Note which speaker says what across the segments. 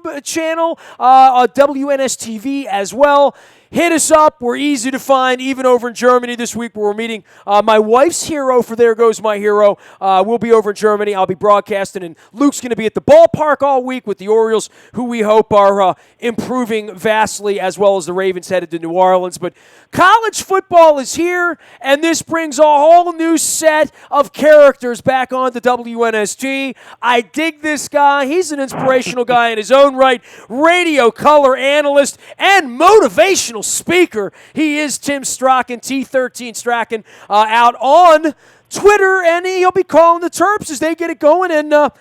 Speaker 1: YouTube channel, WNSTV as well. Hit us up. We're easy to find, even over in Germany this week where we're meeting my wife's hero for There Goes My Hero. We'll be over in Germany. I'll be broadcasting, and Luke's going to be at the ballpark all week with the Orioles, who we hope are improving vastly, as well as the Ravens headed to New Orleans. But college football is here, and this brings a whole new set of characters back on the WNST. I dig this guy. He's an inspirational guy in his own right, radio color analyst and motivational speaker. He is Tim Strachan, T13 Strachan, out on Twitter, and he'll be calling the Terps as they get it going. And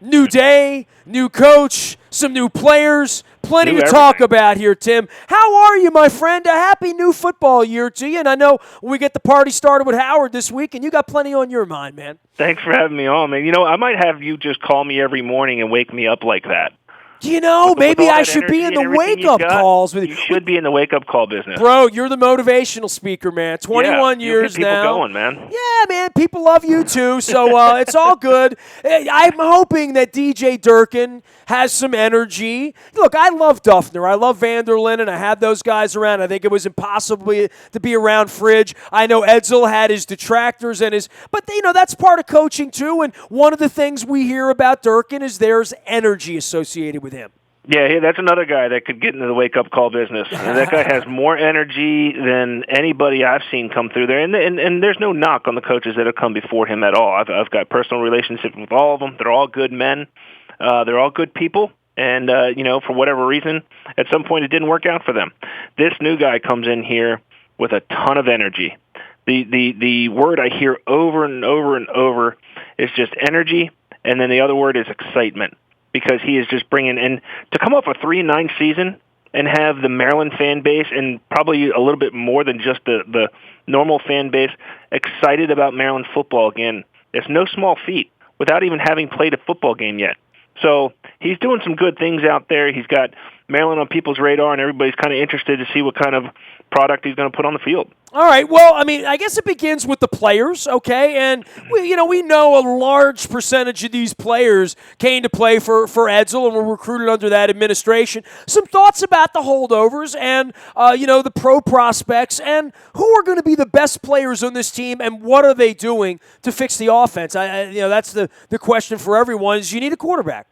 Speaker 1: new day, new coach, some new players, plenty to talk about here, Tim. How are you, my friend? A happy new football year to you. And I know we get the party started with Howard this week, and you got plenty on your mind, man.
Speaker 2: Thanks for having me on, man. You know, I might have you just call me every morning and wake me up like that.
Speaker 1: You know, maybe I should be in the wake-up calls.
Speaker 2: You should be in the wake-up call business.
Speaker 1: Bro, you're the motivational speaker, man. 21 years
Speaker 2: now.
Speaker 1: People
Speaker 2: going, man.
Speaker 1: Yeah, man. People love you, too, so it's all good. I'm hoping that DJ Durkin has some energy. Look, I love Duffner. I love Vanderlyn, and I had those guys around. I think it was impossible to be around Fridge. I know Edsel had his detractors and his – but, you know, that's part of coaching, too, and one of the things we hear about Durkin is there's energy associated with him.
Speaker 2: Yeah, that's another guy that could get into the wake-up call business. And that guy has more energy than anybody I've seen come through there. And there's no knock on the coaches that have come before him at all. I've got personal relationships with all of them. They're all good men. They're all good people. And, you know, for whatever reason, at some point it didn't work out for them. This new guy comes in here with a ton of energy. The word I hear over and over and over is just energy, and then the other word is excitement. Because he is just bringing in, to come off a 3-9 season and have the Maryland fan base and probably a little bit more than just the normal fan base excited about Maryland football again. It's no small feat without even having played a football game yet. So he's doing some good things out there. He's got Maryland on people's radar, and everybody's kind of interested to see what kind of product he's going to put on the field.
Speaker 1: All right. Well, I mean, I guess it begins with the players, okay? And we know a large percentage of these players came to play for Edsel and were recruited under that administration. Some thoughts about the holdovers and the pro prospects and who are going to be the best players on this team and what are they doing to fix the offense? That's the question for everyone. Is you need a quarterback.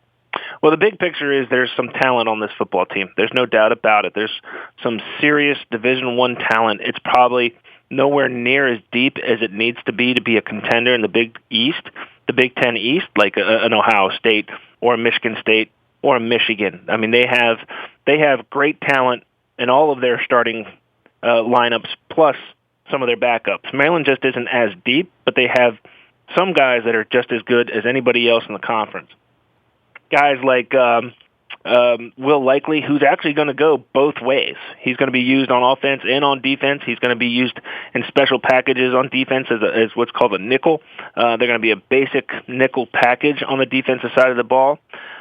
Speaker 2: Well, the big picture is there's some talent on this football team. There's no doubt about it. There's some serious Division I talent. It's probably nowhere near as deep as it needs to be a contender in the Big East, the Big Ten East, like an Ohio State or a Michigan State or a Michigan. I mean, they have great talent in all of their starting lineups, plus some of their backups. Maryland just isn't as deep, but they have some guys that are just as good as anybody else in the conference. Guys like Will Likely, who's actually going to go both ways. He's going to be used on offense and on defense. He's going to be used in special packages on defense as what's called a nickel. They're going to be a basic nickel package on the defensive side of the ball.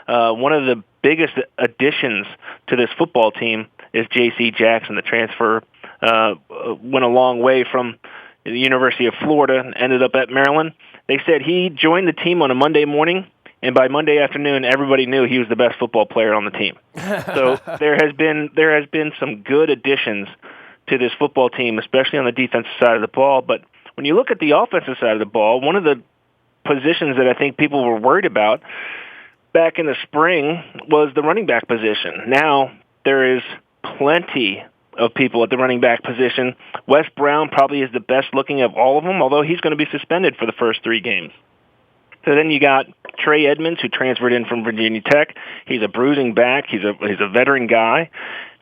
Speaker 2: One of the biggest additions to this football team is J.C. Jackson. The transfer went a long way from the University of Florida and ended up at Maryland. They said he joined the team on a Monday morning, and by Monday afternoon, everybody knew he was the best football player on the team. So there has been some good additions to this football team, especially on the defensive side of the ball. But when you look at the offensive side of the ball, one of the positions that I think people were worried about back in the spring was the running back position. Now there is plenty of people at the running back position. Wes Brown probably is the best looking of all of them, although he's going to be suspended for the first 3 games. So then you got Trey Edmonds, who transferred in from Virginia Tech. He's a bruising back. He's a veteran guy.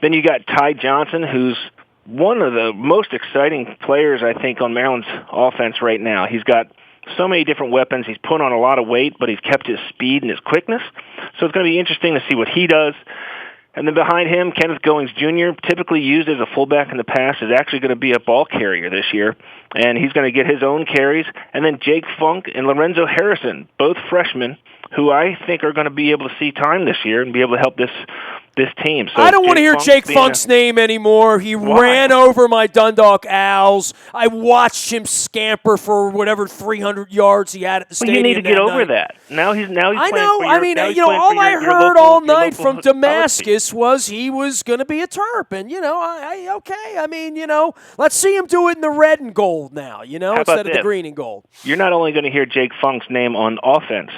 Speaker 2: Then you got Ty Johnson, who's one of the most exciting players, I think, on Maryland's offense right now. He's got so many different weapons. He's put on a lot of weight, but he's kept his speed and his quickness. So it's going to be interesting to see what he does. And then behind him, Kenneth Goings Jr., typically used as a fullback in the past, is actually going to be a ball carrier this year. And he's going to get his own carries. And then Jake Funk and Lorenzo Harrison, both freshmen, who I think are going to be able to see time this year and be able to help this this team. So
Speaker 1: I don't want to hear Jake Funk's name anymore. He ran over my Dundalk Owls. I watched him scamper for whatever 300 yards he had at the stadium.
Speaker 2: Well, you need to get over
Speaker 1: night.
Speaker 2: that. Now he's playing
Speaker 1: I know.
Speaker 2: For your,
Speaker 1: I mean, all I heard all night from Damascus was he was going to be a Terp, and okay. I mean, let's see him do it in the red and gold now. Instead of the green and gold.
Speaker 2: You're not only going to hear Jake Funk's name on offense.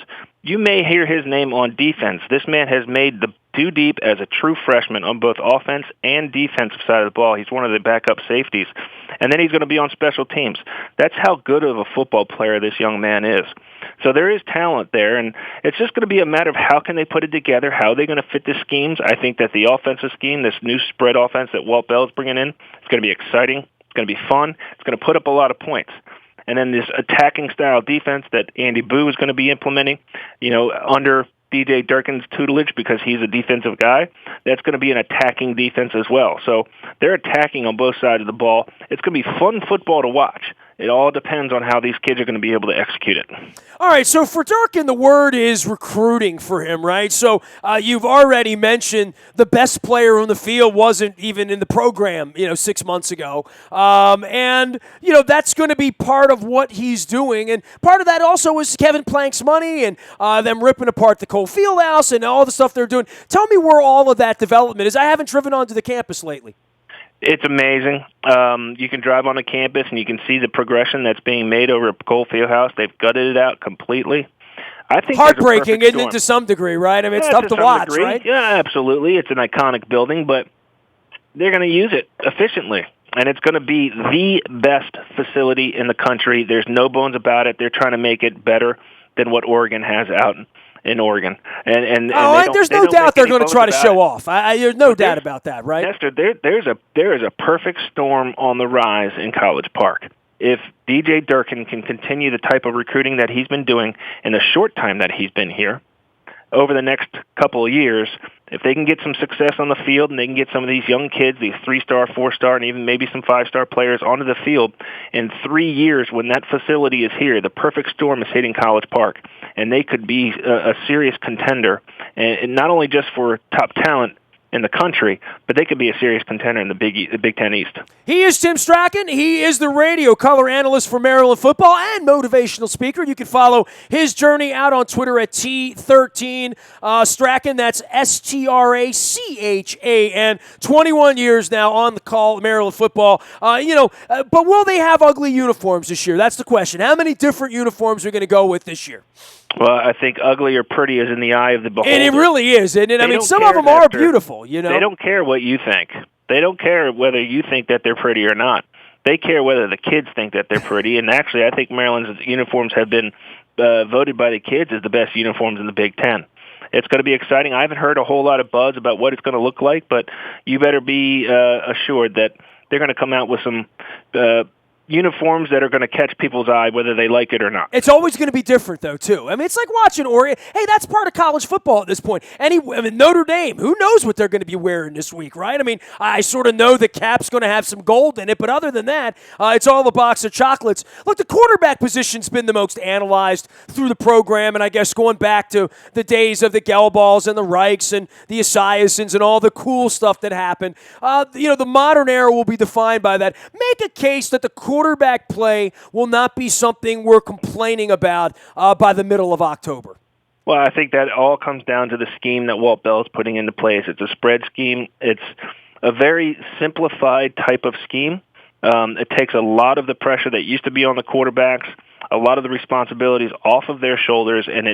Speaker 2: You may hear his name on defense. This man has made the two deep as a true freshman on both offense and defensive side of the ball. He's one of the backup safeties. And then he's going to be on special teams. That's how good of a football player this young man is. So there is talent there, and it's just going to be a matter of how can they put it together, how are they going to fit the schemes. I think that the offensive scheme, this new spread offense that Walt Bell's bringing in, it's going to be exciting. It's going to be fun. It's going to put up a lot of points. And then this attacking style defense that Andy Boo is going to be implementing, under DJ Durkin's tutelage because he's a defensive guy, that's going to be an attacking defense as well. So they're attacking on both sides of the ball. It's going to be fun football to watch. It all depends on how these kids are going to be able to execute it.
Speaker 1: All right, so for Durkin, the word is recruiting for him, right? So you've already mentioned the best player on the field wasn't even in the program, 6 months ago. And that's going to be part of what he's doing. And part of that also is Kevin Plank's money and them ripping apart the Cole Fieldhouse and all the stuff they're doing. Tell me where all of that development is. I haven't driven onto the campus lately.
Speaker 2: It's amazing. You can drive on the campus and you can see the progression that's being made over at Cole Fieldhouse. They've gutted it out completely. I think
Speaker 1: heartbreaking, isn't it, to some degree, right? I mean, it's tough to watch,
Speaker 2: degree.
Speaker 1: Right?
Speaker 2: Yeah, absolutely. It's an iconic building, but they're going to use it efficiently. And it's going to be the best facility in the country. There's no bones about it. They're trying to make it better than what Oregon has out in Oregon. And
Speaker 1: there's no doubt they're going to try to show off. There's no doubt about that, right?
Speaker 2: Nestor, there is a perfect storm on the rise in College Park. If DJ Durkin can continue the type of recruiting that he's been doing in the short time that he's been here, over the next couple of years, if they can get some success on the field and they can get some of these young kids, these 3-star, 4-star, and even maybe some 5-star players onto the field, in 3 years when that facility is here, the perfect storm is hitting College Park, and they could be a serious contender, and not only just for top talent in the country, but they could be a serious contender in the Big Ten East.
Speaker 1: He is Tim Strachan. He is the radio color analyst for Maryland football and motivational speaker. You can follow his journey out on Twitter at T13 Strachan. That's STRACHAN. 21 years now on the call, Maryland football. But will they have ugly uniforms this year? That's the question. How many different uniforms are we going to go with this year?
Speaker 2: Well, I think ugly or pretty is in the eye of the beholder.
Speaker 1: And it really is, isn't it? I mean, some of them are beautiful,
Speaker 2: They don't care what you think. They don't care whether you think that they're pretty or not. They care whether the kids think that they're pretty. And actually, I think Maryland's uniforms have been voted by the kids as the best uniforms in the Big Ten. It's going to be exciting. I haven't heard a whole lot of buzz about what it's going to look like, but you better be assured that they're going to come out with some uniforms that are going to catch people's eye whether they like it or not.
Speaker 1: It's always going to be different, though, too. I mean, it's like watching Oregon. Hey, that's part of college football at this point. Notre Dame, who knows what they're going to be wearing this week, right? I mean, I sort of know the cap's going to have some gold in it, but other than that, it's all a box of chocolates. Look, the quarterback position's been the most analyzed through the program, and I guess going back to the days of the Gelballs and the Reichs and the Esiasons and all the cool stuff that happened. The modern era will be defined by that. Make a case that the quarterback play will not be something we're complaining about by the middle of October.
Speaker 2: Well, I think that all comes down to the scheme that Walt Bell is putting into place. It's a spread scheme. It's a very simplified type of scheme. It takes a lot of the pressure that used to be on the quarterbacks, a lot of the responsibilities off of their shoulders, and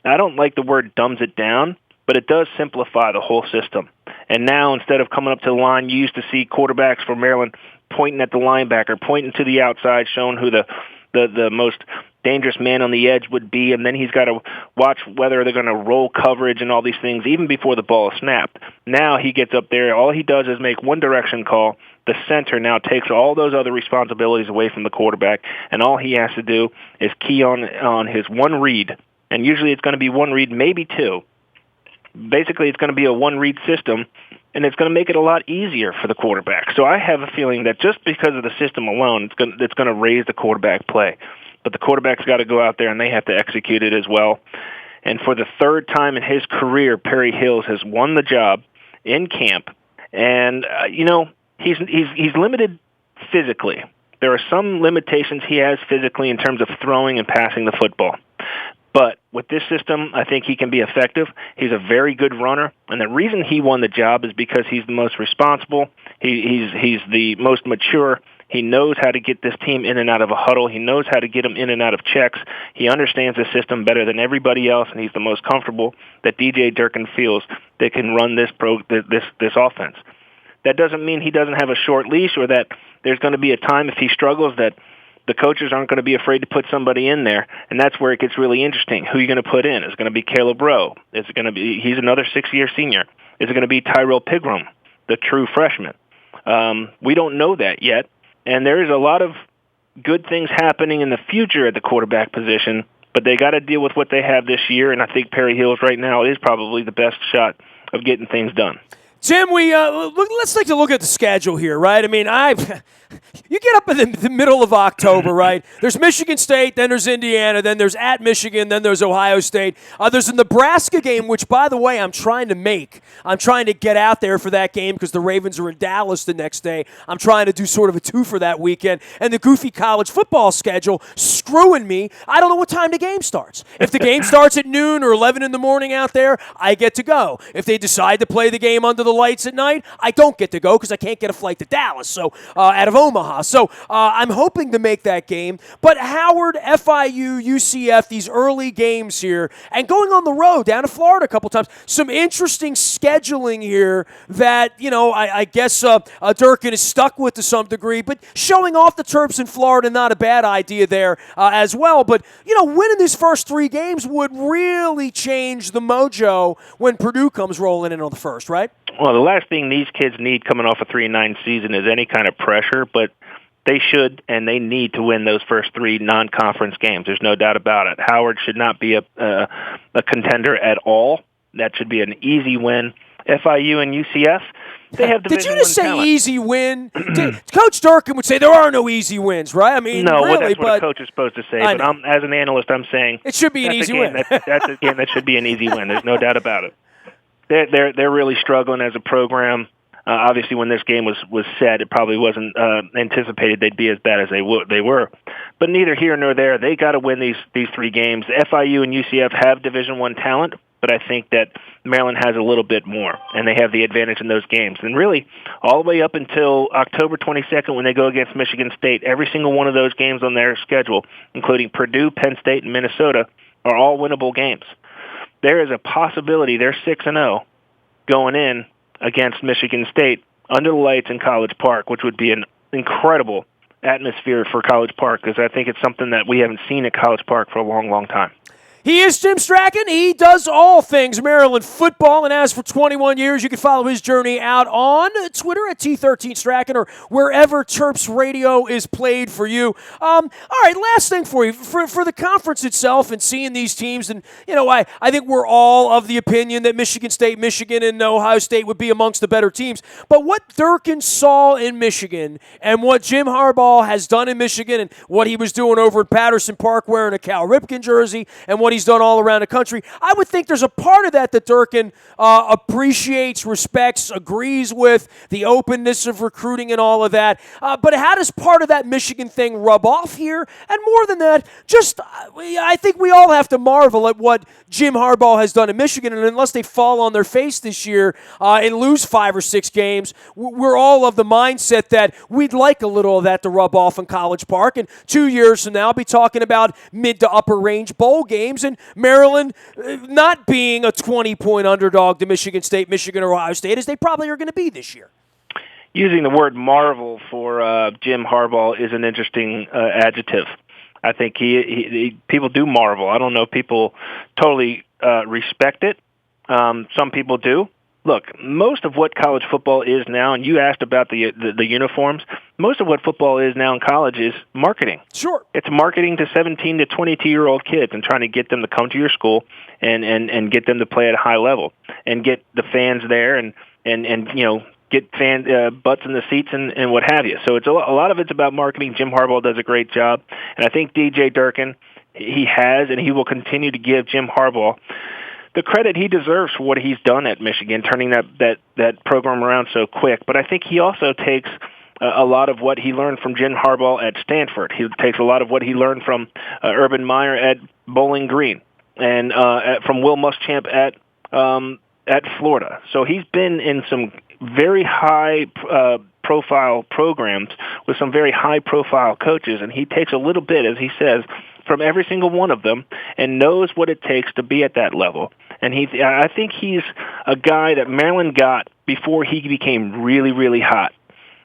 Speaker 2: I don't like the word dumbs it down, but it does simplify the whole system. And now, instead of coming up to the line, you used to see quarterbacks for Maryland pointing at the linebacker, pointing to the outside, showing who the most dangerous man on the edge would be, and then he's got to watch whether they're going to roll coverage and all these things even before the ball is snapped. Now he gets up there, all he does is make one direction call. The center now takes all those other responsibilities away from the quarterback, and all he has to do is key on his one read, and usually it's going to be one read, maybe two. Basically, it's going to be a one-read system, and it's going to make it a lot easier for the quarterback. So I have a feeling that just because of the system alone, it's going to raise the quarterback play. But the quarterback's got to go out there, and they have to execute it as well. And for the third time in his career, Perry Hills has won the job in camp, and he's limited physically. There are some limitations he has physically in terms of throwing and passing the football. But with this system, I think he can be effective. He's a very good runner, and the reason he won the job is because he's the most responsible. He's the most mature. He knows how to get this team in and out of a huddle. He knows how to get them in and out of checks. He understands the system better than everybody else, and he's the most comfortable that DJ Durkin feels that can run this offense. That doesn't mean he doesn't have a short leash or that there's going to be a time if he struggles that the coaches aren't going to be afraid to put somebody in there, and that's where it gets really interesting. Who are you going to put in? Is it going to be Caleb Rowe? Is it going to be, he's another 6-year senior. Is it going to be Tyrell Pigram, the true freshman? We don't know that yet, and there is a lot of good things happening in the future at the quarterback position, but they got to deal with what they have this year, and I think Perry Hills right now is probably the best shot of getting things done.
Speaker 1: Tim, let's take a look at the schedule here, right? I mean, you get up in the middle of October, right? There's Michigan State, then there's Indiana, then there's at Michigan, then there's Ohio State. There's a Nebraska game, which, by the way, I'm trying to get out there for that game because the Ravens are in Dallas the next day. I'm trying to do sort of a two for that weekend. And the goofy college football schedule screwing me. I don't know what time the game starts. If the game starts at noon or 11 in the morning out there, I get to go. If they decide to play the game under the lights at night, I don't get to go because I can't get a flight to Dallas, so out of Omaha. So I'm hoping to make that game. But Howard, FIU, UCF, these early games here, and going on the road down to Florida a couple times, some interesting scheduling here that, I guess Durkin is stuck with to some degree, but showing off the Terps in Florida, not a bad idea there as well. But, winning these first 3 games would really change the mojo when Purdue comes rolling in on the first, right?
Speaker 2: Well, the last thing these kids need coming off a 3-9 season is any kind of pressure, but they should and they need to win those first 3 non-conference games. There's no doubt about it. Howard should not be a contender at all. That should be an easy win. FIU and UCF, they have Division I talent. Did you just
Speaker 1: say easy win? Coach Durkin would say there are no easy wins, right? I mean,
Speaker 2: no,
Speaker 1: really,
Speaker 2: that's what a coach is supposed to say. But as an analyst, I'm saying
Speaker 1: it should be an easy win.
Speaker 2: That's a game that should be an easy win. There's no doubt about it. They're really struggling as a program. Obviously, when this game was set, it probably wasn't anticipated they'd be as bad as they were. But neither here nor there. They got to win these 3 games. FIU and UCF have Division I talent, but I think that Maryland has a little bit more, and they have the advantage in those games. And really, all the way up until October 22nd when they go against Michigan State, every single one of those games on their schedule, including Purdue, Penn State, and Minnesota, are all winnable games. There is a possibility they're 6-0 going in against Michigan State under the lights in College Park, which would be an incredible atmosphere for College Park because I think it's something that we haven't seen at College Park for a long, long time.
Speaker 1: He is Tim Strachan. He does all things Maryland football, and as for 21 years, you can follow his journey out on Twitter at T13Strachan or wherever Terps radio is played for you. All right, last thing for you. For the conference itself and seeing these teams, and, I think we're all of the opinion that Michigan State, Michigan, and Ohio State would be amongst the better teams. But what Durkin saw in Michigan and what Jim Harbaugh has done in Michigan and what he was doing over at Patterson Park wearing a Cal Ripken jersey and what he's done all around the country, I would think there's a part of that Durkin appreciates, respects, agrees with, the openness of recruiting and all of that. But how does part of that Michigan thing rub off here? And more than that, I think we all have to marvel at what Jim Harbaugh has done in Michigan, and unless they fall on their face this year and lose 5 or 6 games, we're all of the mindset that we'd like a little of that to rub off in College Park, and 2 years from now, I'll be talking about mid to upper range bowl games, and Maryland not being a 20-point underdog to Michigan State, Michigan, or Ohio State, as they probably are going to be this year.
Speaker 2: Using the word marvel for Jim Harbaugh is an interesting adjective. I think people do marvel. I don't know if people totally respect it. Some people do. Look, most of what college football is now, and you asked about the uniforms, most of what football is now in college is marketing.
Speaker 1: Sure.
Speaker 2: It's marketing to 17 to 22-year-old kids and trying to get them to come to your school and get them to play at a high level and get the fans there and get fan butts in the seats and what have you. So it's a lot of it's about marketing. Jim Harbaugh does a great job. And I think DJ Durkin, he has and he will continue to give Jim Harbaugh the credit he deserves for what he's done at Michigan, turning that program around so quick. But I think he also takes a lot of what he learned from Jim Harbaugh at Stanford. He takes a lot of what he learned from Urban Meyer at Bowling Green and from Will Muschamp at Florida. So he's been in some very high profile programs with some very high profile coaches, and he takes a little bit, as he says, from every single one of them and knows what it takes to be at that level. And I think he's a guy that Maryland got before he became really, really hot.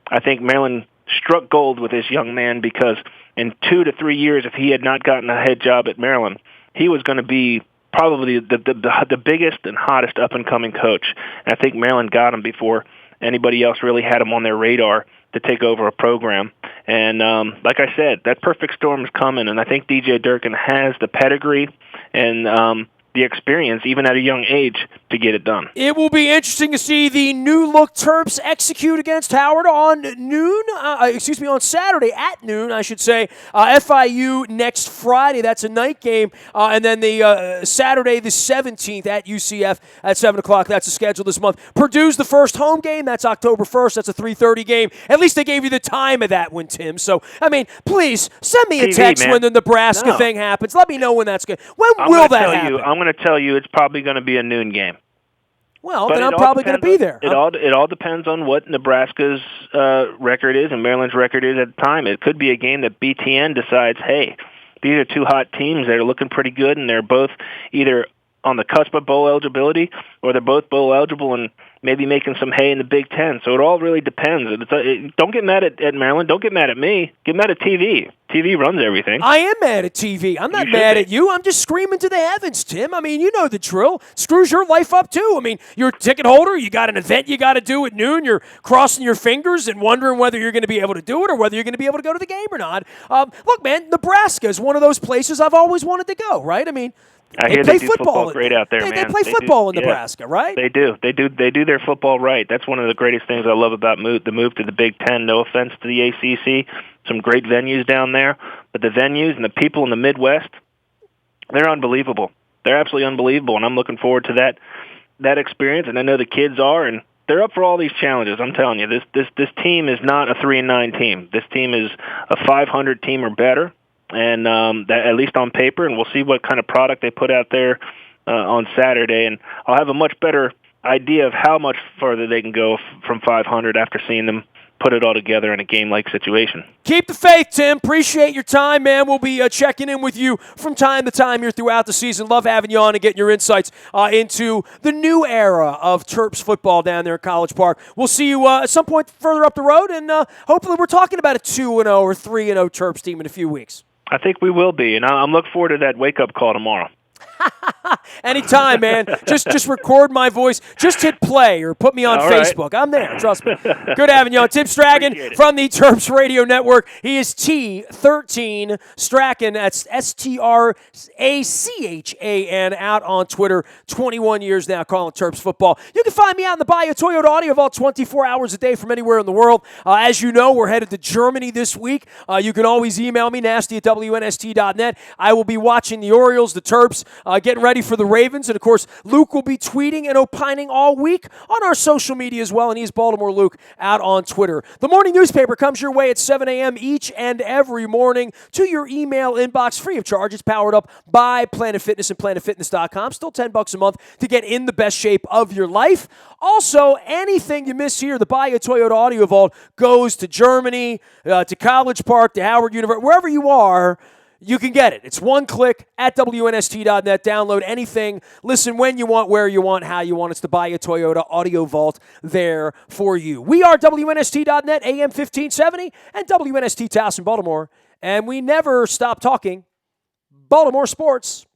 Speaker 2: I think Maryland struck gold with this young man because in 2 to 3 years, if he had not gotten a head job at Maryland, he was going to be probably the biggest and hottest up-and-coming coach. And I think Maryland got him before anybody else really had him on their radar to take over a program. And like I said, that perfect storm is coming, and I think DJ Durkin has the pedigree and the experience, even at a young age, to get it done.
Speaker 1: It will be interesting to see the new-look Terps execute against Howard on on Saturday at noon, I should say. FIU next Friday, that's a night game. And then the Saturday the 17th at UCF at 7 o'clock. That's the schedule this month. Purdue's the first home game. That's October 1st. That's a 3:30 game. At least they gave you the time of that one, Tim. So, I mean, please send me a text
Speaker 2: man.
Speaker 1: when the Nebraska thing happens. Let me know when that's good. When will that happen?
Speaker 2: I'm going to tell you it's probably going to be a noon game.
Speaker 1: Well, but then I'm probably going to be there.
Speaker 2: It all depends on what Nebraska's record is and Maryland's record is at the time. It could be a game that BTN decides, hey, these are two hot teams that are looking pretty good, and they're both either on the cusp of bowl eligibility or they're both bowl eligible and maybe making some hay in the Big Ten. So it all really depends. Don't get mad at Maryland. Don't get mad at me. Get mad at TV. TV runs everything.
Speaker 1: I am mad at TV. I'm not mad at you. I'm just screaming to the heavens, Tim. I mean, you know the drill. Screws your life up, too. I mean, you're a ticket holder. You got an event you got to do at noon. You're crossing your fingers and wondering whether you're going to be able to do it or whether you're going to be able to go to the game or not. Look, man, Nebraska is one of those places I've always wanted to go, right? I mean,
Speaker 2: I hear they do football great out there, man.
Speaker 1: They play football in Nebraska, right?
Speaker 2: They do. They do their football right. That's one of the greatest things I love about the move to the Big Ten. No offense to the ACC. Some great venues down there. But the venues and the people in the Midwest, they're unbelievable. They're absolutely unbelievable, and I'm looking forward to that experience, and I know the kids are, and they're up for all these challenges. I'm telling you, this team is not a 3-9 team. This team is a 500 team or better. And that, at least on paper, and we'll see what kind of product they put out there on Saturday. And I'll have a much better idea of how much further they can go from 500 after seeing them put it all together in a game-like situation.
Speaker 1: Keep the faith, Tim. Appreciate your time, man. We'll be checking in with you from time to time here throughout the season. Love having you on and getting your insights into the new era of Terps football down there at College Park. We'll see you at some point further up the road, and hopefully we're talking about a 2-0 or 3-0 Terps team in a few weeks.
Speaker 2: I think we will be, and I'm looking forward to that wake-up call tomorrow.
Speaker 1: Anytime, man. Just record my voice. Just hit play or put me on Facebook. Right. I'm there. Trust me. Good having you on. Tim Strachan from the Terps Radio Network. He is T13 Strachan. That's STRACHAN out on Twitter. 21 years now calling Terps football. You can find me out in the Bayou Toyota Audio Vault 24 hours a day from anywhere in the world. As you know, we're headed to Germany this week. You can always email me, nasty@WNST.net. I will be watching the Orioles, the Terps, getting ready for the Ravens. And, of course, Luke will be tweeting and opining all week on our social media as well. And he's Baltimore Luke out on Twitter. The morning newspaper comes your way at 7 a.m. each and every morning to your email inbox free of charge. It's powered up by Planet Fitness and PlanetFitness.com. Still $10 a month to get in the best shape of your life. Also, anything you miss here, the Bayou Toyota Audio Vault goes to Germany, to College Park, to Howard University, wherever you are. You can get it. It's one click at WNST.net. Download anything. Listen when you want, where you want, how you want. It's the Bayou Toyota Audio Vault there for you. We are WNST.net, AM 1570, and WNST Towson, Baltimore. And we never stop talking Baltimore sports.